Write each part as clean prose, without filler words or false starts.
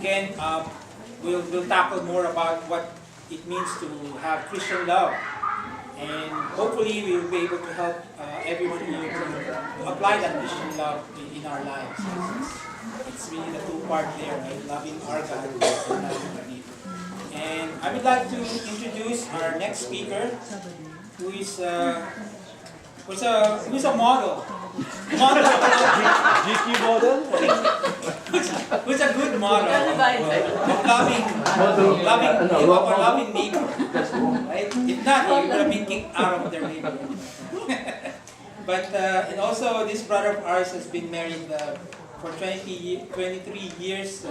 weekend, we'll tackle more about what it means to have Christian love. And hopefully we will be able to help everyone here to apply that Christian love in our lives. It's really the two-part there, right? Loving our God and loving our neighbor. And I would like to introduce our next speaker, who is a model. GQ model? Who's a good model of loving neighbor. Right? If not, he would have been kicked out of their neighborhood. But and also this brother of ours has been married for 23 years to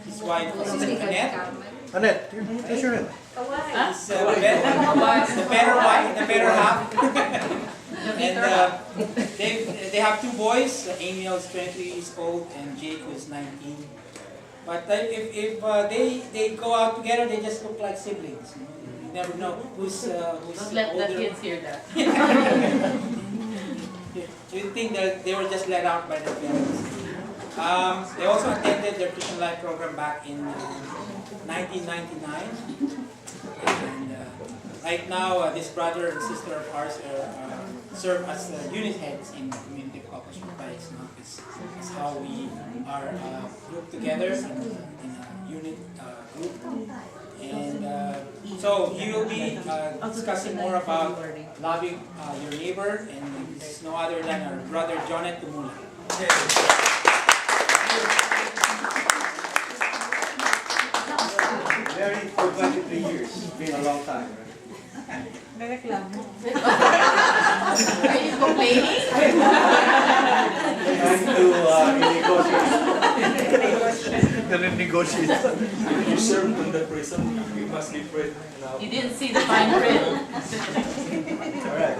his wife, Sister Jonette. Annette, what's your name? He's the better wife, the better half. And they have two boys. Emil is 20 years old and Jake is 19. But if they go out together, they just look like siblings. You never know who's Don't let older. the kids hear that. You think that they were just let out by their parents. They also attended their Christian Life program back in 1999. And right now, this brother and sister of ours serve as unit heads in the community of Accomplishment by It's how we are grouped together in a unit group. And so he will be discussing more about loving your neighbor, and it's no other than our Bro.Jonette Tumulak. Married for 23 years. It's been a long time, right? Are you complaining? Trying to renegotiate. You served in the prison, you must be free now. You didn't see the fine print. Alright.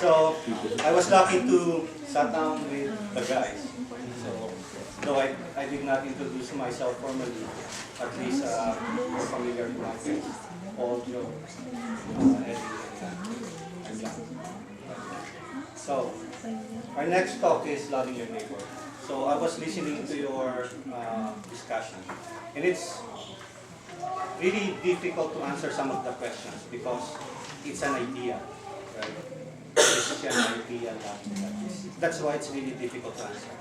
So, I was lucky to sit down with the guys. So, though I did not introduce myself formally, at least more familiar with my face. Paul, Joe, Eddie, and John. So, our next talk is loving your neighbor. So, I was listening to your discussion, and it's really difficult to answer some of the questions because it's an idea, right? It's an idea. That's why it's really difficult to answer.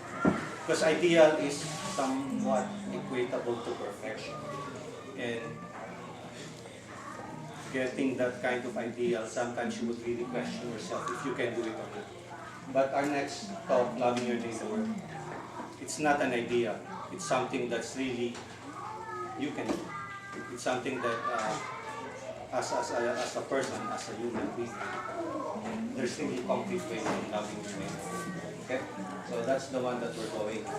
Because ideal is somewhat equatable to perfection. And getting that kind of ideal, sometimes you would really question yourself if you can do it or not. But our next talk, loving your neighbor, it's not an idea. It's something that's really, you can do. It's something that, as a person, as a human being, there's really concrete way in loving your neighbor. Okay? So that's the one that we're going to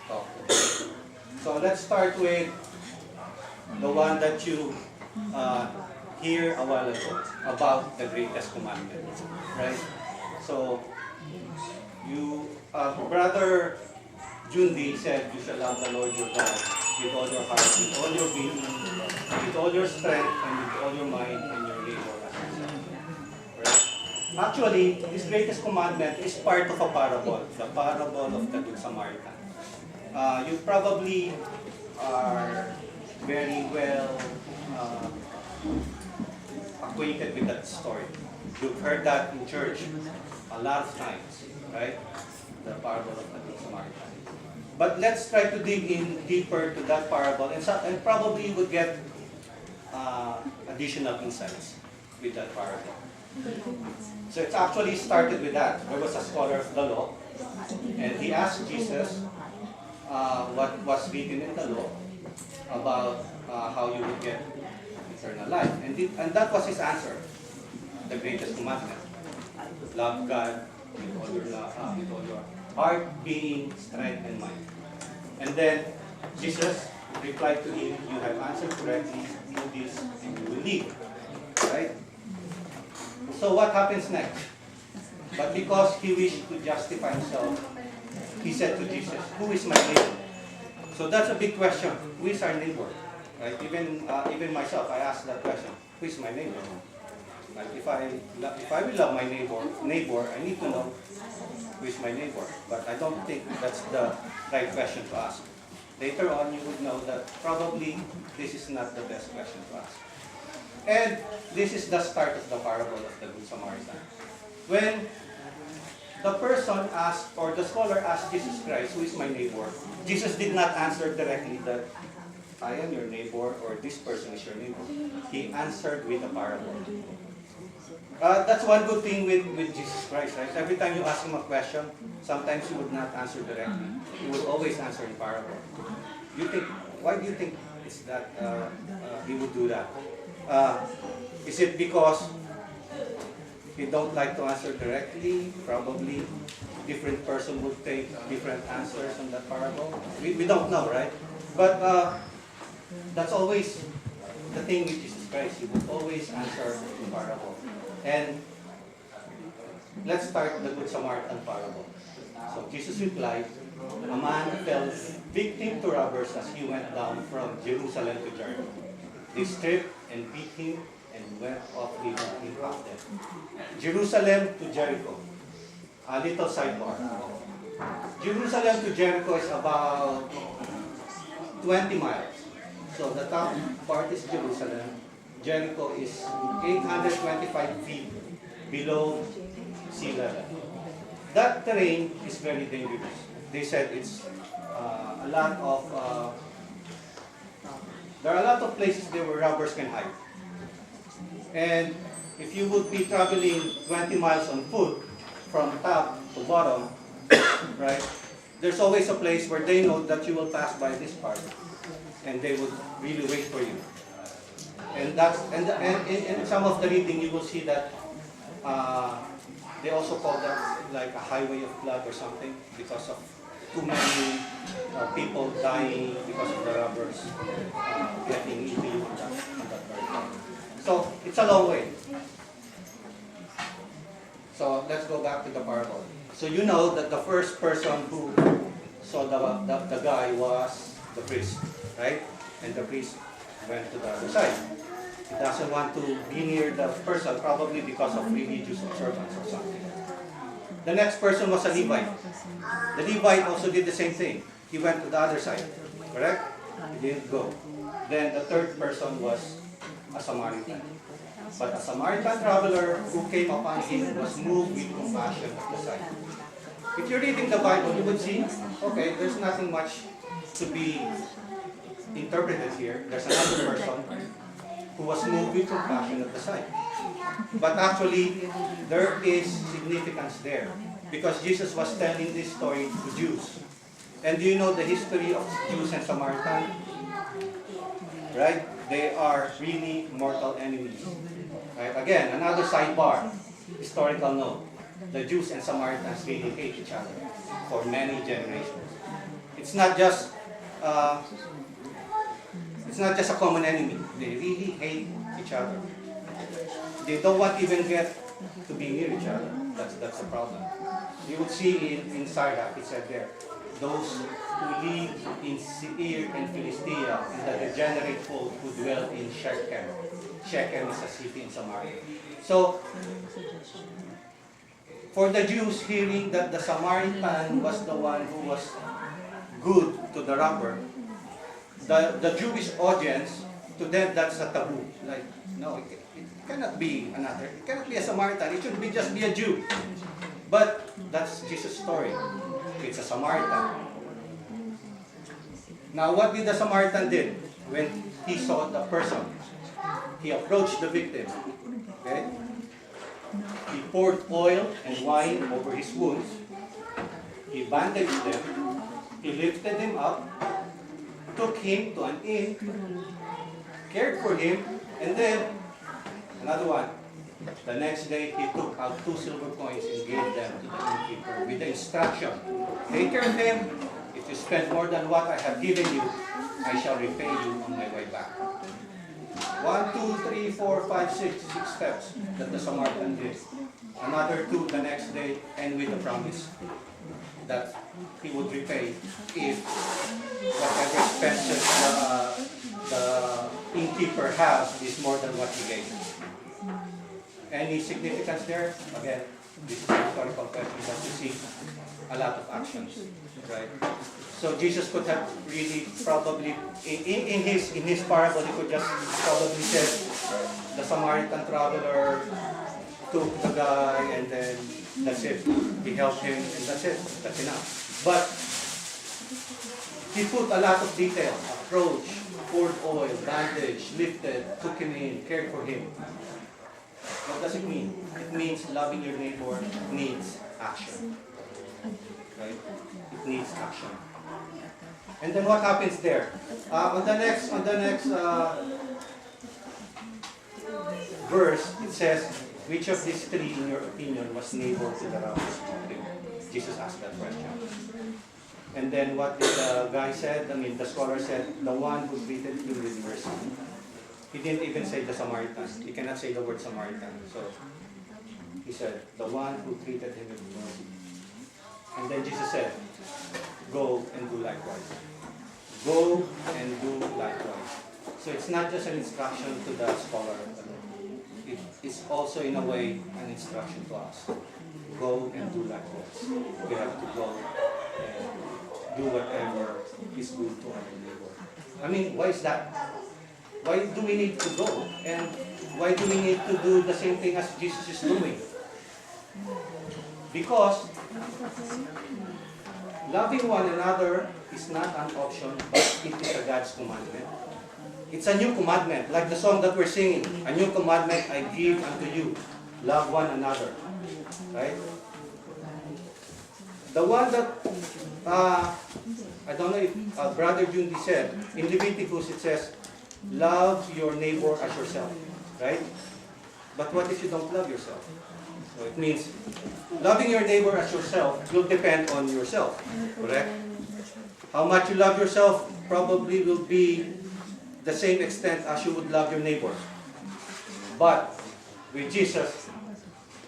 talk about. So let's start with the one that you hear a while ago about the greatest commandment, right? So you, Brother Jundi said, you shall love the Lord your God with all your heart, with all your being, with all your strength, and with all your mind, and your neighbor as yourself. Right? Actually, this greatest commandment is part of a parable, the parable of the Good Samaritan. You probably are very well acquainted with that story. You've heard that in church a lot of times, right? The parable of the Good Samaritan. But let's try to dig in deeper to that parable, and probably you would get additional insights with that parable. So it actually started with that. There was a scholar of the law, and he asked Jesus what was written in the law about how you would get eternal life. And that was his answer, the greatest commandment. Love God with all your heart, being, strength, and mind. And then Jesus replied to him, you have answered correctly, do this, and you will live. Right? So what happens next? But because he wished to justify himself, he said to Jesus, who is my neighbor? So that's a big question. Who is our neighbor? Right? Even myself, I ask that question. Who is my neighbor? Like if I will love my neighbor, I need to know who is my neighbor? But I don't think that's the right question to ask. Later on, you would know that probably this is not the best question to ask. And this is the start of the parable of the Good Samaritan. When the person asked, or the scholar asked Jesus Christ, who is my neighbor, Jesus did not answer directly that I am your neighbor or this person is your neighbor. He answered with a parable. That's one good thing with Jesus Christ, right? Every time you ask him a question, sometimes he would not answer directly. He would always answer in parable. Why do you think it's that he would do that? Is it because he don't like to answer directly? Probably different person would take different answers on that parable. We don't know, right? But that's always the thing with Jesus Christ. He would always answer in parable. And let's start the Good Samaritan parable. So Jesus replied, a man fell victim to robbers as he went down from Jerusalem to Jericho. They stripped and beat him and went off leaving him half dead. Jerusalem to Jericho. A little sidebar. Jerusalem to Jericho is about 20 miles. So the top part is Jerusalem. Jericho is 825 feet below sea level. That terrain is very dangerous. They said it's there are a lot of places there where robbers can hide. And if you would be traveling 20 miles on foot from top to bottom, right, there's always a place where they know that you will pass by this part, and they would really wait for you. And in some of the reading, you will see that they also call that like a highway of blood or something because of too many people dying because of the robbers getting into you on that very time. So it's a long way. So let's go back to the parable. So you know that the first person who saw the guy was the priest, right? And the priest went to the other side. He doesn't want to be near the person, probably because of religious observance or something. The next person was a Levite. The Levite also did the same thing. He went to the other side, correct? He didn't go. Then the third person was a Samaritan. But a Samaritan traveler who came upon him was moved with compassion at the sight. If you're reading the Bible, you would see, okay, there's nothing much to be interpreted here. There's another person who was moved with compassion at the sight. But actually, there is significance there because Jesus was telling this story to Jews. And do you know the history of Jews and Samaritans? Right? They are really mortal enemies. Right? Again, another sidebar, historical note. The Jews and Samaritans really hate each other for many generations. It's not just a common enemy. They really hate each other. They don't want to even get to be near each other. That's the problem. You would see in Sirach, it said there, those who live in Seir and Philistia, and the degenerate folk who dwell in Shechem. Shechem is a city in Samaria. So, for the Jews, hearing that the Samaritan was the one who was good to the robber, the Jewish audience, to them that's a taboo. Like, no, it cannot be another. It cannot be a Samaritan. It should just be a Jew. But that's Jesus' story. It's a Samaritan. Now, what did the Samaritan did when he saw the person? He approached the victim. Okay? He poured oil and wine over his wounds. He bandaged them. He lifted him up, took him to an inn, cared for him, and then another one. The next day, he took out 2 silver coins and gave them to the innkeeper with the instruction, take care of him. If you spend more than what I have given you, I shall repay you on my way back. 1, 2, 3, 4, 5, 6 steps that the Samaritan did. Another 2 the next day, and with the promise that he would repay if whatever expenses the innkeeper has is more than what he gave. Any significance there? Again, this is a historical question that you see a lot of actions, right? So Jesus could have really probably, in his parable, he could just probably said, the Samaritan traveler took the guy and then that's it. He helped him and that's it. That's enough. But he put a lot of detail, approach, poured oil, bandage, lifted, took him in, cared for him. What does it mean? It means loving your neighbor needs action. Right? It needs action. And then what happens there? On the next verse, it says, which of these three, in your opinion, was neighbor to the robbers? Jesus asked that question. And then what did the guy said? I mean, the scholar said, the one who treated him with mercy. He didn't even say the Samaritan. He cannot say the word Samaritan. So he said, the one who treated him with mercy. And then Jesus said, go and do likewise. Go and do likewise. So it's not just an instruction to the scholar alone. It is also in a way an instruction to us. Go and do likewise. We have to go and do whatever is good to our neighbor. I mean, why is that? Why do we need to go? And why do we need to do the same thing as Jesus is doing? Because loving one another is not an option, but it is a God's commandment. It's a new commandment, like the song that we're singing. A new commandment I give unto you. Love one another. Right? The one that, I don't know if Brother Jundi said, in Leviticus it says, love your neighbor as yourself. Right? But what if you don't love yourself? So it means, loving your neighbor as yourself will depend on yourself. Correct? How much you love yourself probably will be the same extent as you would love your neighbor. But with Jesus,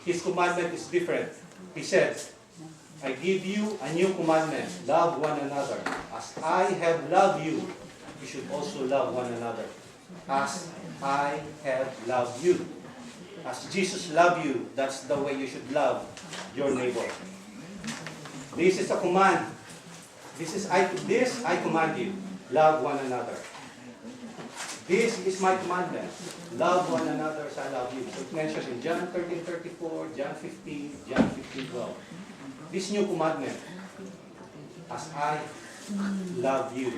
His commandment is different. He said, I give you a new commandment, love one another. As I have loved you, you should also love one another. As I have loved you. As Jesus loved you, that's the way you should love your neighbor. This is a command. This I command you, love one another. This is my commandment. Love one another as I love you. So it mentions in John 13:34, John 15, John 15:12. This new commandment, as I love you.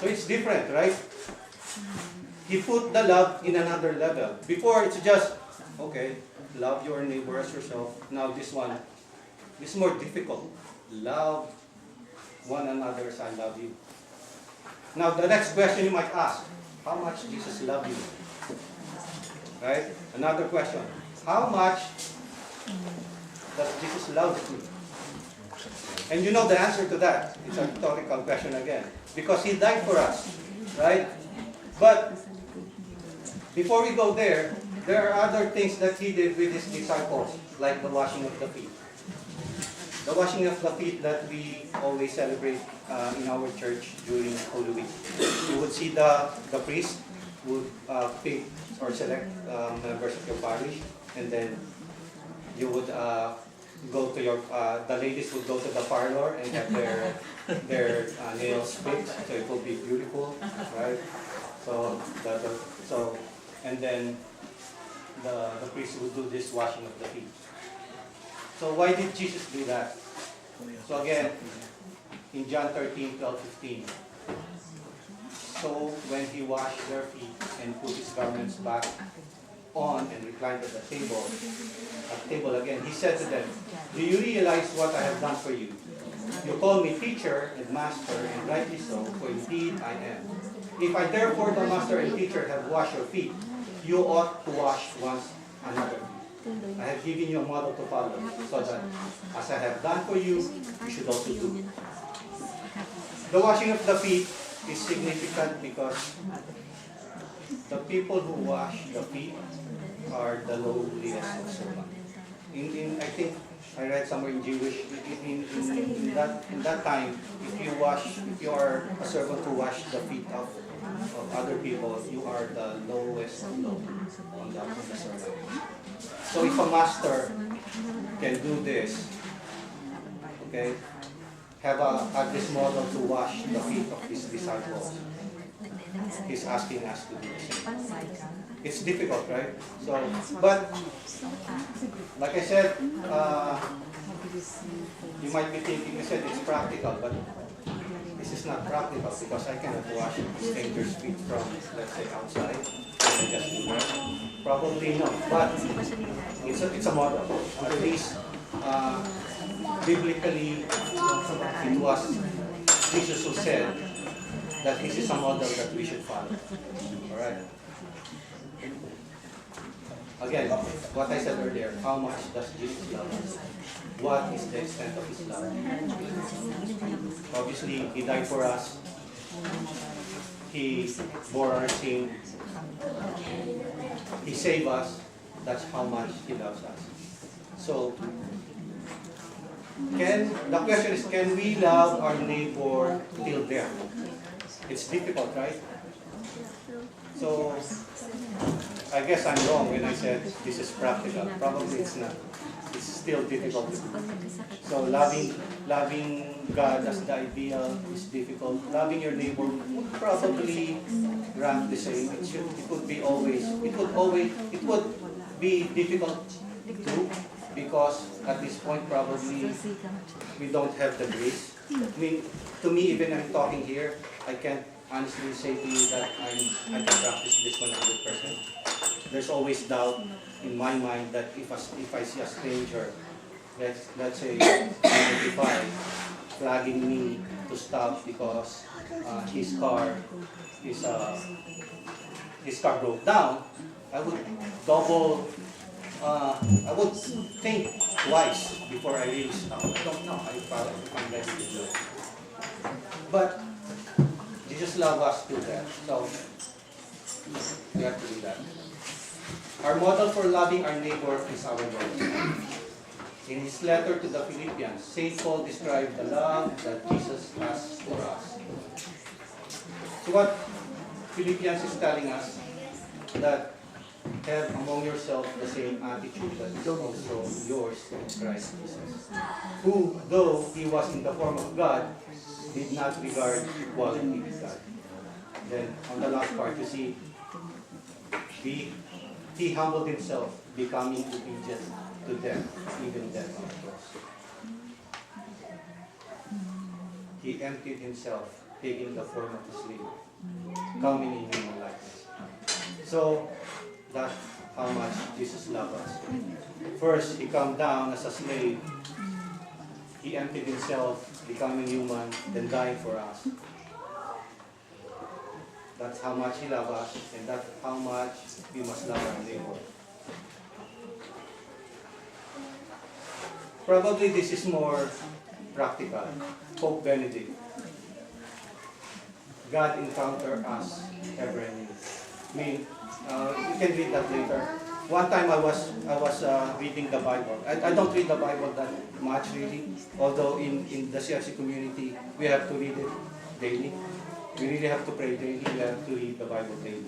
So it's different, right? He put the love in another level. Before it's just, okay, love your neighbor as yourself. Now this one, this is more difficult. Love one another as I love you. Now the next question you might ask, how much Jesus love you? Right? Another question. How much does Jesus love you? And you know the answer to that. It's a rhetorical question again. Because He died for us. Right? But before we go there are other things that He did with His disciples, like the washing of the feet. The washing of the feet that we always celebrate in our church during Holy Week. You would see the priest would pick or select members of your parish, and then you would go to your, the ladies would go to the parlor and have their nails fixed, so it will be beautiful, right? So and then the priest would do this washing of the feet. So why did Jesus do that? So again, in John 13:12-15. So when He washed their feet and put His garments back on and reclined at the table again, He said to them, do you realize what I have done for you? You call me teacher and master, and rightly so, for indeed I am. If I therefore, the master and teacher, have washed your feet, you ought to wash once another. I have given you a model to follow, so that as I have done for you, you should also do. The washing of the feet is significant because the people who wash the feet are the lowliest of servants. I think I read somewhere in Jewish, in that time, if you are a servant who wash the feet of other people, you are the lowest of low on the servant. So if a master can do this, okay, have this model to wash the feet of his disciples. He's asking us to do the same. It's difficult, right? So, but like I said, you might be thinking, I said it's practical, but this is not practical because I cannot wash strangers' feet from, let's say, outside. And I just do that. Probably not, but it's a model. At least biblically, it was Jesus who said that this is a model that we should follow. All right. Again, what I said earlier, how much does Jesus love us? What is the extent of his love? Obviously, he died for us. He bore our sin. He saved us. That's how much he loves us. So, the question is, can we love our neighbor till death? It's difficult, right? So, I guess I'm wrong when I said this is practical. Probably it's not. It's still difficult. So loving God as the ideal is difficult. Loving your neighbor would probably rank the same. It would be difficult too, because at this point probably we don't have the grace. I mean, to me, even I'm talking here, I can't honestly say to you that I can practice this 100%. There's always doubt in my mind that if I see a stranger, let's say 95, flagging me to stop because his car broke down, I would think twice before I really stop. I don't know. If I'm ready to do it. But Jesus loves us to that, so we have to do that. Our model for loving our neighbor is our Lord. In his letter to the Philippians, St. Paul described the love that Jesus has for us. So what Philippians is telling us, that have among yourself the same attitude that is also yours in Christ Jesus, who, though he was in the form of God, did not regard equality with God. Then on the last part, you see, he humbled himself, becoming obedient to death, even death on the cross. He emptied himself, taking the form of a slave, coming in human likeness. So that's how much Jesus loved us. First, he came down as a slave. He emptied himself, becoming human, then dying for us. That's how much he loves us, and that's how much we must love our neighbor. Probably this is more practical. Pope Benedict. God encountered us ever anew. I mean, you can read that later. One time I was reading the Bible. I don't read the Bible that much really, although in the CFC community we have to read it daily. We really have to pray daily. We have to read the Bible daily.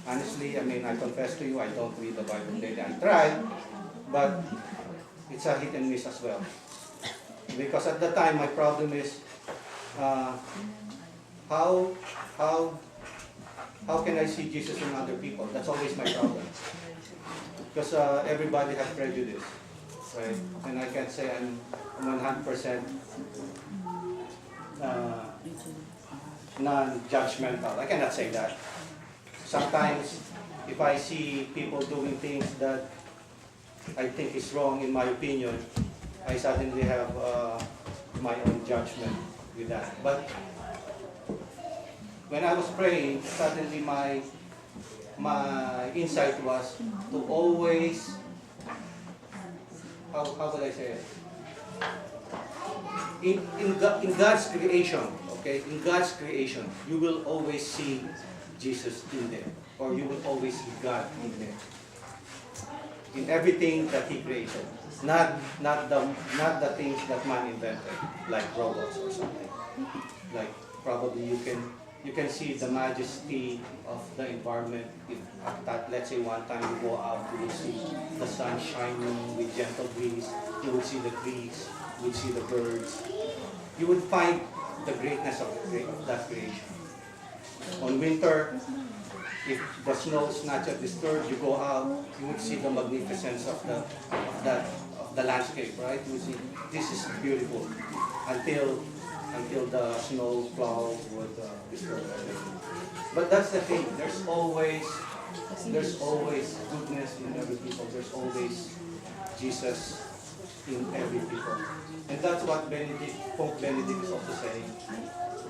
Honestly, I mean, I confess to you, I don't read the Bible daily. I try, but it's a hit and miss as well. Because at the time, my problem is how can I see Jesus in other people? That's always my problem. Because everybody has prejudice, right? And I can't say I'm 100% non-judgmental. I cannot say that. Sometimes, if I see people doing things that I think is wrong in my opinion, I suddenly have my own judgment with that. But when I was praying, suddenly my insight was to always, how would I say it? In God's creation, okay, in God's creation, you will always see Jesus in there, or you will always see God in there. In everything that He created, not the things that man invented, like robots or something. Like probably you can see the majesty of the environment. If at that, let's say one time you go out, you will see the sun shining with gentle breeze. you would see the trees, you would see the birds. You would find the greatness of that creation. On winter, if the snow is not yet disturbed, you go out, you would see the magnificence of the landscape, right? You would see this is beautiful until the snow plow would disturb everything. But that's the thing. There's always goodness in every people. There's always Jesus in every people. And that's what Pope Benedict is also saying,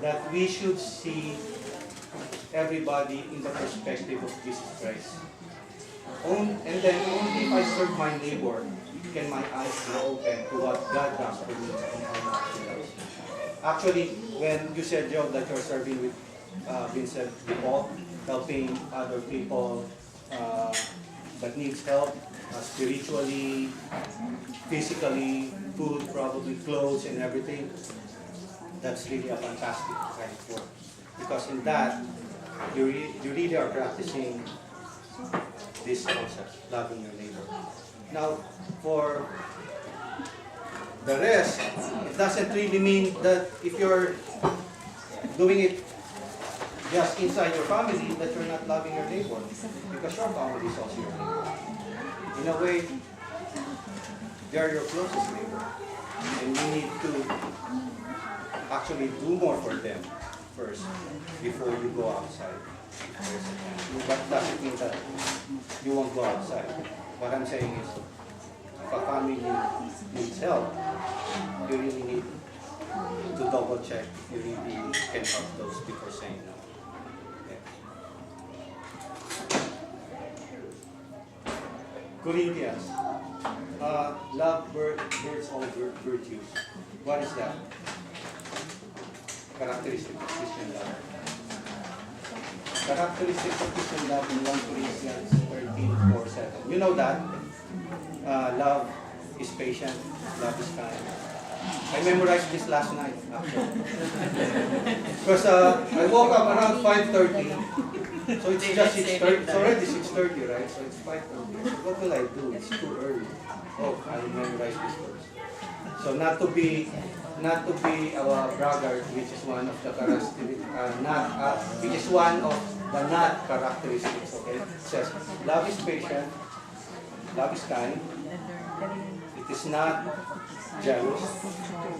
that we should see everybody in the perspective of Jesus Christ. And then only if I serve my neighbor can my eyes be open to what God does for me and how much He loves. Actually, when you said, Joe, that you're serving with Vincent before, helping other people that needs help, spiritually, physically, food, probably clothes and everything, that's really a fantastic kind of work. Because in that, you really are practicing this concept, loving your neighbor. Now, for the rest, it doesn't really mean that if you're doing it just inside your family, that you're not loving your neighbor. Because your family is also your neighbor. In a way, they are your closest neighbor. And you need to actually do more for them first before you go outside. That doesn't mean that you won't go outside. What I'm saying is, if a family needs help, you really need to double check if you really can help those before saying no. Corinthians, love birds all virtues. What is that? Characteristic of Christian love. Characteristics of Christian love in 1 Corinthians 13:4-7. You know that love is patient, love is kind. I memorized this last night, actually. Because I woke up around 5:30, so it's just 6:30. It's already 6:30, right? So it's 5:30. So what will I do? It's too early. Oh, I'll memorize this verse. So not to be our braggart, which is one of the characteristics, which is one of the not characteristics. Okay, it says love is patient, love is kind. It is not jealous.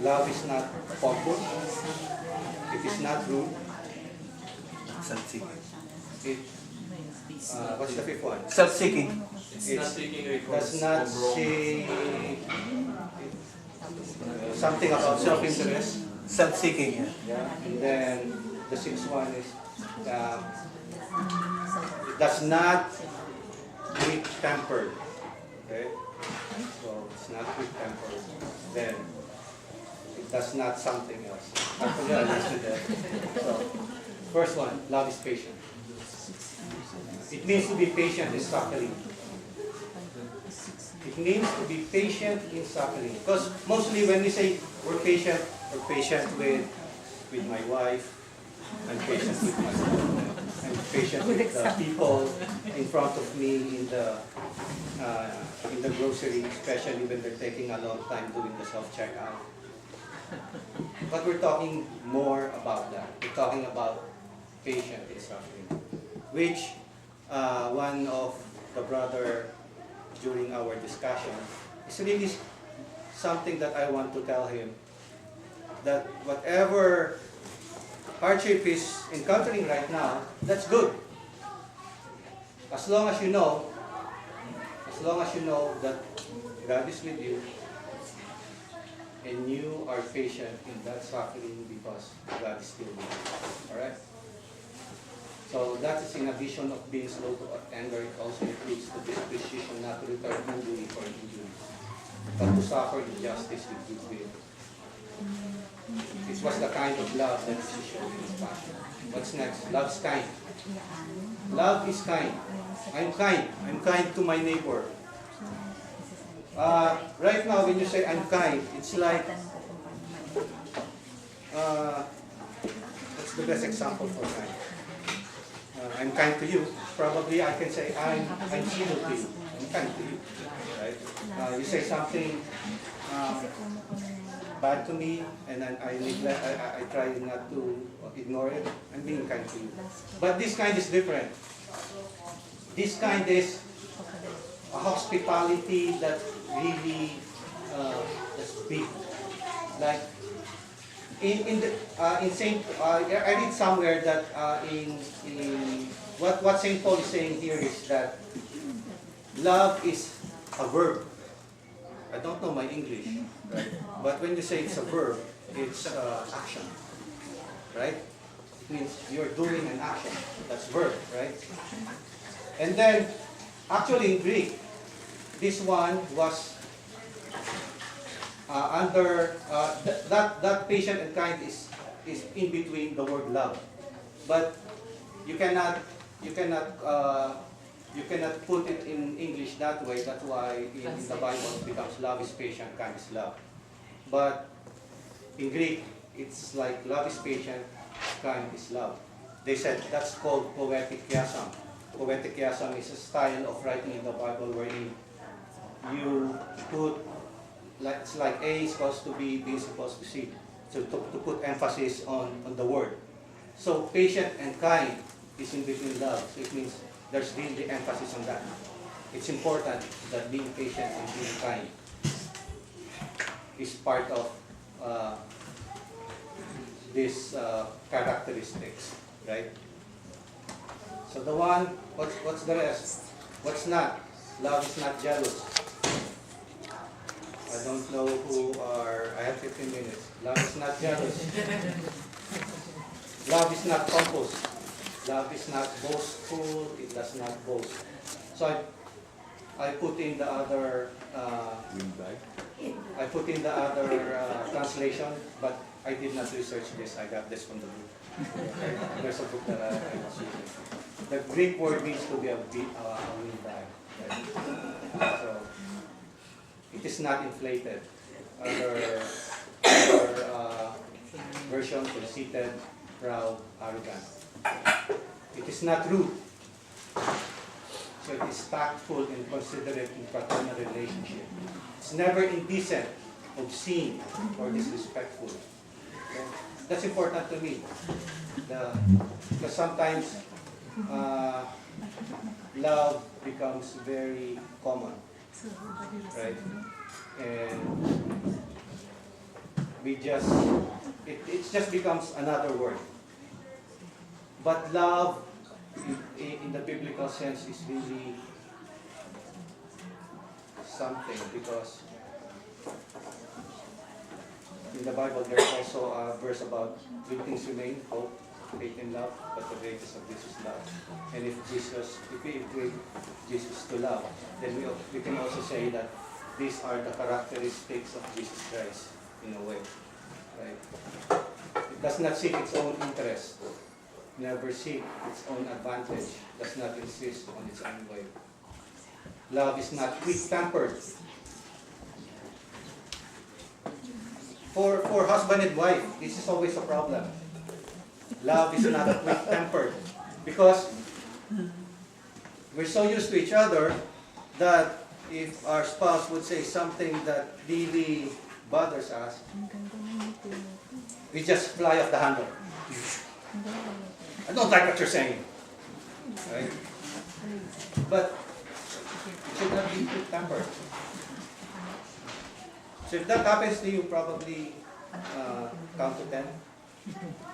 Love is not pompous. It is not rude. Self-seeking. What's the fifth one? Self-seeking. It's not taking Does records not from wrong. say something about self-interest. Self-seeking. Yeah. And then the sixth one is it does not quick-tempered. Okay. So it's not quick-tempered. Then it does not something else. Actually, I listed that. So first one, love is patient. It means to be patient in suffering. It means to be patient in suffering. Because mostly when we say we're patient with my wife, I'm patient with my husband, I'm patient with the people in front of me in the grocery, especially when they're taking a long time doing the self-checkout. But we're talking more about that. We're talking about patient in suffering, which one of the brother during our discussion is really something that I want to tell him, that whatever hardship is encountering right now, that's good. As long as you know that God is with you and you are patient in that suffering because God is still with you. Alright? So that is in addition of being slow to anger, it also includes the disposition not to return injury for injury, but to suffer injustice with goodwill. This was the kind of love that is shown in His passion. What's next? Love's kind. Love is kind. I'm kind. I'm kind to my neighbor. Right now, when you say I'm kind, it's like, that's the best example for kind. I'm kind to you. Probably I can say I'm civil to you. I'm kind to you. Right? You say something bad to me, and then I try not to ignore it. I'm being kind to you. But this kind is different. This kind is a hospitality that really that's big. Like in Saint, I read somewhere that in what Saint Paul is saying here is that love is a verb. I don't know my English, right? But when you say it's a verb, it's action, right? It means you're doing an action. That's verb, right? And then, actually in Greek, this one was that patient and kind is in between the word love, but you cannot put it in English that way. That's why in the Bible it becomes love is patient, kind is love. But in Greek, it's like love is patient, kind is love. They said that's called poetic chiasm. Poetic chiasm is a style of writing in the Bible wherein you put, it's like A is supposed to B, B is supposed to C. So to put emphasis on the word. So patient and kind is in between love. So it means there's really emphasis on that. It's important that being patient and being kind is part of these characteristics, right? So the one, what's the rest? What's not? Love is not jealous. I don't know who are, I have 15 minutes. Love is not jealous. Love is not pompous. Love is not boastful. It does not boast. So I put in the other translation, but I did not research this. I got this from the book. There's a book that I was using. The Greek word means to be a windbag. Right? So it is not inflated. Other version, conceited, proud, arrogant. It is not rude. So it is tactful and considerate in fraternal relationship. It's never indecent, obscene, or disrespectful. Okay? That's important to me. Because sometimes love becomes very common, right? And it just becomes another word. But love, in the biblical sense, is really something, because in the Bible there's also a verse about three things remain: hope, faith, and love. But the greatest of this is love. And if we equate Jesus to love, then we can also say that these are the characteristics of Jesus Christ in a way, right? It does not seek its own interest, never seek its own advantage, does not insist on its own way. Love is not quick-tempered. For husband and wife, this is always a problem. Love is not quick-tempered, because we're so used to each other that if our spouse would say something that really bothers us, we just fly off the handle. I don't like what you're saying. Right? But it should not be quick-tempered. So if that happens to you, probably count to 10.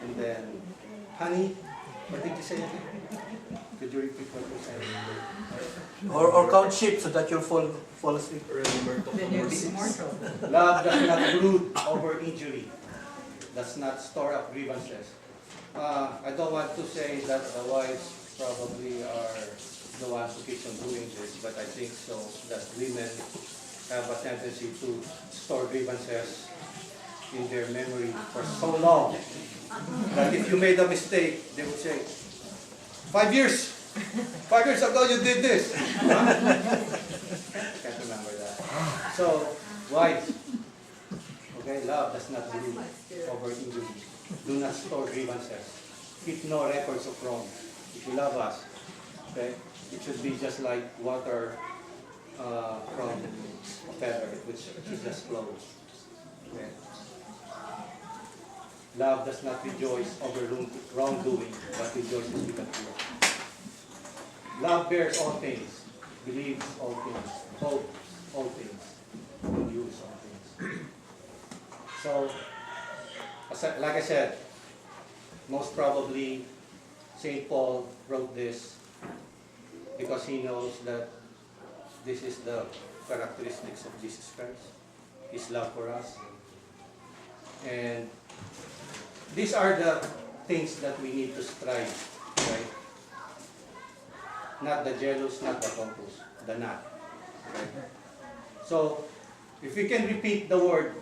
And then, honey, what did you say again? Could you repeat what you said? Or count sheep so that you'll fall asleep. Then you'll be immortal. Love does not brood over injury, does not store up grievances. I don't want to say that the wives probably are the ones who keep on doing this, but I think so that women have a tendency to store grievances in their memory for so long that if you made a mistake, they would say, 5 years! 5 years ago you did this! Huh? Can't remember that. So, wives, okay, love does not brood over injury. Do not store grievances. Keep no records of wrong. If you love us, okay, it should be just like water from a feather, which should just flow. Okay. Love does not rejoice over wrongdoing, but rejoices with the truth. Love bears all things, believes all things, hopes all things, endures all things. So, like I said, most probably St. Paul wrote this because he knows that this is the characteristics of Jesus Christ, His love for us. And these are the things that we need to strive, right? Not the jealous, not the pompous, the not. Right? So, if we can repeat the word,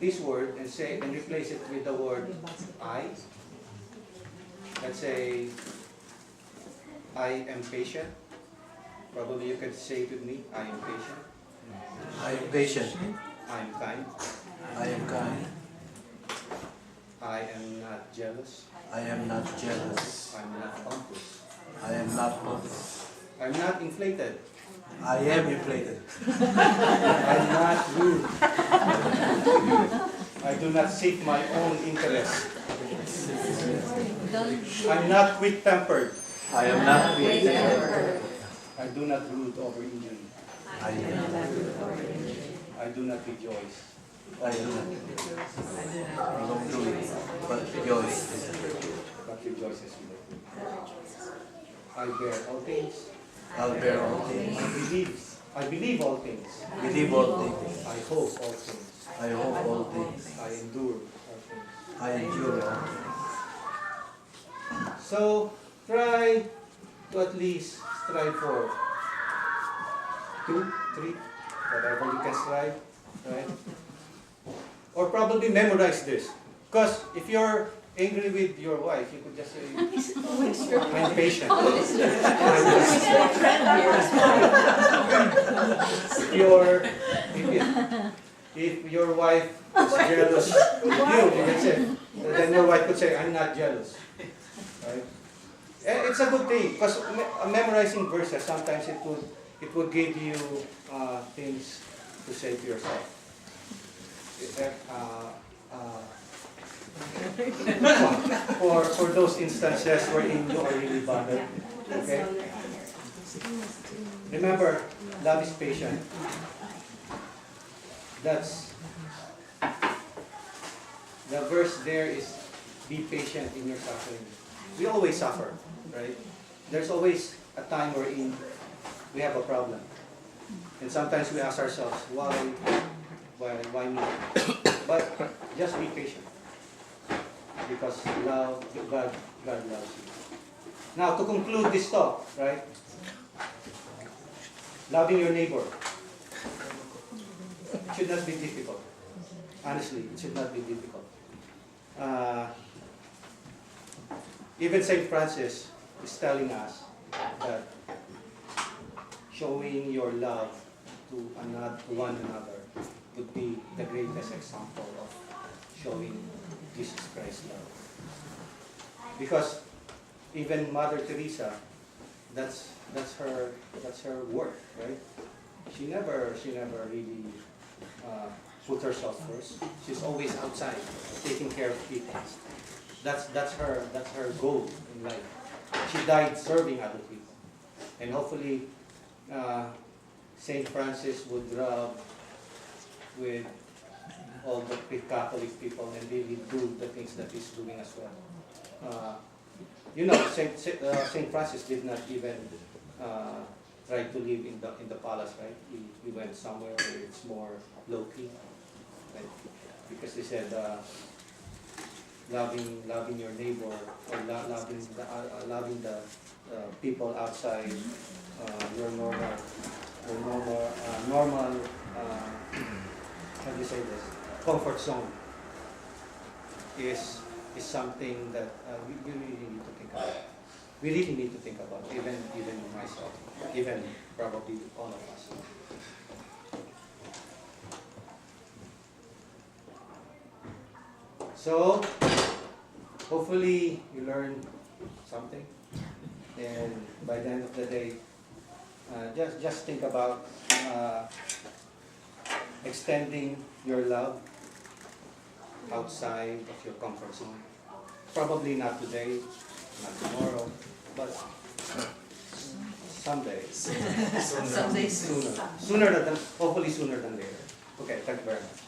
this word, and say and replace it with the word I. Let's say, I am patient. Probably you could say it with me, I am patient. I am patient. I am kind. I am kind. I am not jealous. I am not jealous. I am not pompous. I am not pompous. I am not inflated. I am inflated. I am not rude. I do not seek my own interest. I am not quick-tempered. I am not quick-tempered. I do not brood over injury. I do not I do not rejoice. I do not do it, but rejoice. But rejoices with it. I bear all things. I'll bear all things. I believe all things. Believe all things. I hope all things. I hope all things. I endure all things. I endure all things. So try to at least strive for 2, 3, whatever you can strive, right? Or probably memorize this. Because if you're angry with your wife, you could just say, I'm patient. If your wife is jealous with you, you can say, then your wife could say, I'm not jealous. Right? And it's a good thing because memorizing verses sometimes it would give you things to say to yourself. For those instances wherein you are really bothered. Okay? Remember, love is patient. That's the verse there is be patient in your suffering. We always suffer, right? There's always a time wherein we have a problem. And sometimes we ask ourselves, why me? But just be patient. Because God loves you. Now, to conclude this talk, right? Loving your neighbor. It should not be difficult. Honestly, it should not be difficult. Even St. Francis is telling us that showing your love to one another would be the greatest example of showing Jesus Christ's love. Because even Mother Teresa, that's her work, right? She never really put herself first. She's always outside, taking care of people. That's her goal in life. She died serving other people, and hopefully Saint Francis would rub with all the Catholic people and really do the things that he's doing as well. Saint Francis did not even try to live in the palace, right? He went somewhere where it's more low key, right? Because they said loving your neighbor or loving the people outside your normal how do you say this, comfort zone is something that we really need to think about. We really need to think about, even myself, even probably all of us. So, hopefully you learn something, and by the end of the day, Just think about extending your love outside of your comfort zone. Probably not today, not tomorrow, but someday. Someday soon. Sooner than, hopefully sooner than later. Okay, thank you very much.